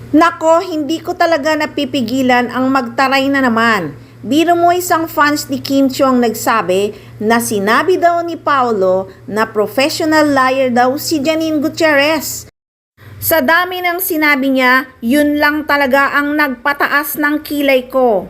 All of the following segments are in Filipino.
Nako, hindi ko talaga napipigilan ang magtaray na naman. Biro mo isang fans ni Kim Chiu ang nagsabi na sinabi daw ni Paolo na professional liar daw si Janine Gutierrez. Sa dami ng sinabi niya, yun lang talaga ang nagpataas ng kilay ko.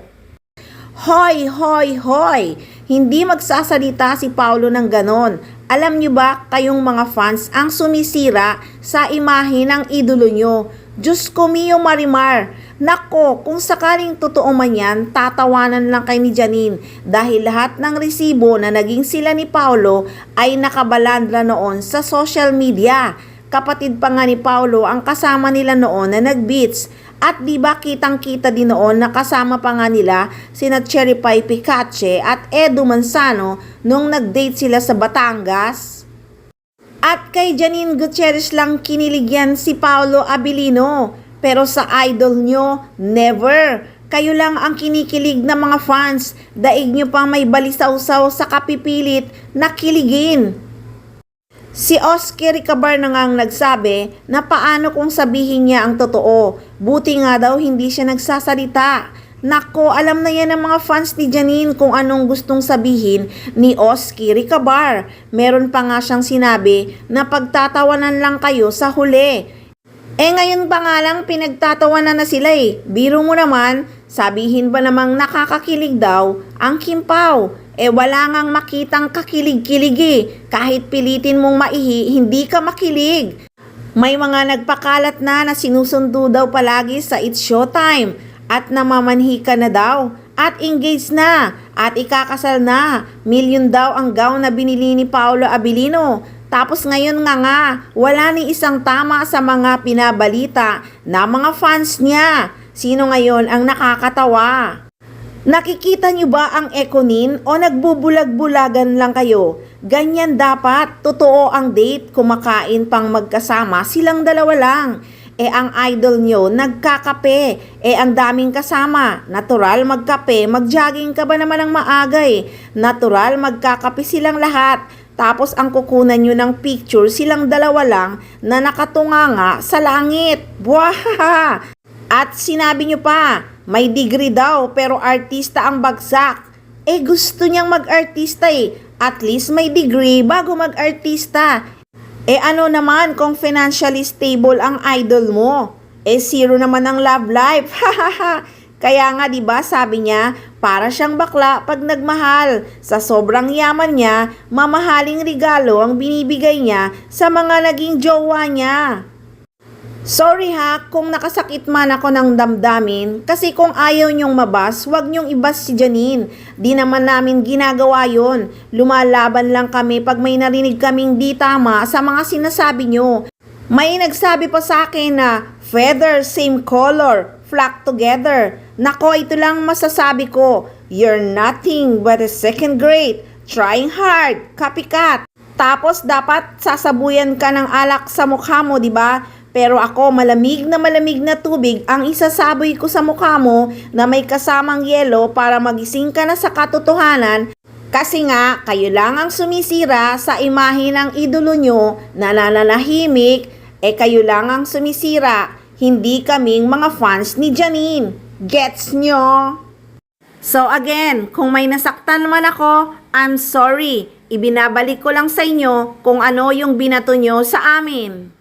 Hoy, hoy, hoy! Hindi magsasalita si Paolo ng ganon. Alam niyo ba kayong mga fans ang sumisira sa imahe ng idolo nyo? Diyos ko mio Marimar. Nako, kung sakaling totoo man yan, tatawanan lang kay ni Janine dahil lahat ng resibo na naging sila ni Paolo ay nakabalandra noon sa social media. Kapatid pa nga ni Paolo ang kasama nila noon na nag-beats. At di ba kitang-kita din noon na kasama pa nga nila sina Cherry Pie Picache at Edu Manzano nung nag-date sila sa Batangas? At kay Janine Gutierrez lang kiniligyan si Paolo Abilino. Pero sa idol nyo, never. Kayo lang ang kinikilig na mga fans. Daig nyo pang may balisaw-saw sa kapipilit na kiligin. Si Oscar Ricabar na ngang nagsabi na paano kung sabihin niya ang totoo. Buti nga daw hindi siya nagsasalita. Nako, alam na yan ng mga fans ni Janine kung anong gustong sabihin ni Oscar Ricabar. Meron pa nga siyang sinabi na pagtatawanan lang kayo sa huli. Ngayon pa nga lang pinagtatawanan na sila eh. Biro mo naman, sabihin ba namang nakakakilig daw ang Kim Pao? Wala ngang makitang kakilig-kilig eh. Kahit pilitin mong maihi, hindi ka makilig. May mga nagpakalat na sinusundo daw palagi sa It's Showtime. At namamanhi ka na daw. At engaged na. At ikakasal na. Milyon daw ang gown na binili ni Paolo Abilino. Tapos ngayon nga, wala ni isang tama sa mga pinabalita na mga fans niya. Sino ngayon ang nakakatawa? Nakikita niyo ba ang ekonin o nagbubulag-bulagan lang kayo? Ganyan dapat, totoo ang date, kumakain pang magkasama, silang dalawa lang. Ang idol nyo, nagkakape. Ang daming kasama. Natural magkape, mag-jogging ka ba naman ng maaga eh? Natural magkakape silang lahat. Tapos ang kukunan nyo ng picture, silang dalawa lang na nakatunganga sa langit. Buwahaha! At sinabi nyo pa, may degree daw pero artista ang bagsak. Gusto niyang mag-artista eh. At least may degree bago mag-artista. Ano naman kung financially stable ang idol mo? Zero naman ang love life. Kaya nga 'di ba sabi niya, para siyang bakla pag nagmahal. Sa sobrang yaman niya, mamahaling regalo ang binibigay niya sa mga naging jowa niya. Sorry ha, kung nakasakit man ako ng damdamin, kasi kung ayaw nyong mabas, wag nyong ibas si Janine. Di naman namin ginagawa yon. Lumalaban lang kami pag may narinig kaming di tama sa mga sinasabi nyo. May nagsabi pa sa akin na, feather, same color, flock together. Nako, ito lang masasabi ko, you're nothing but a second grade, trying hard, copycat. Tapos dapat sasabuyan ka ng alak sa mukha mo, di ba? Pero ako, malamig na tubig ang isasaboy ko sa mukha mo na may kasamang yelo para magising ka na sa katotohanan. Kasi nga, kayo lang ang sumisira sa imahe ng idolo nyo na nananahimik, kayo lang ang sumisira, hindi kaming mga fans ni Janine. Gets nyo? So again, kung may nasaktan man ako, I'm sorry. Ibinabalik ko lang sa inyo kung ano yung binato nyo sa amin.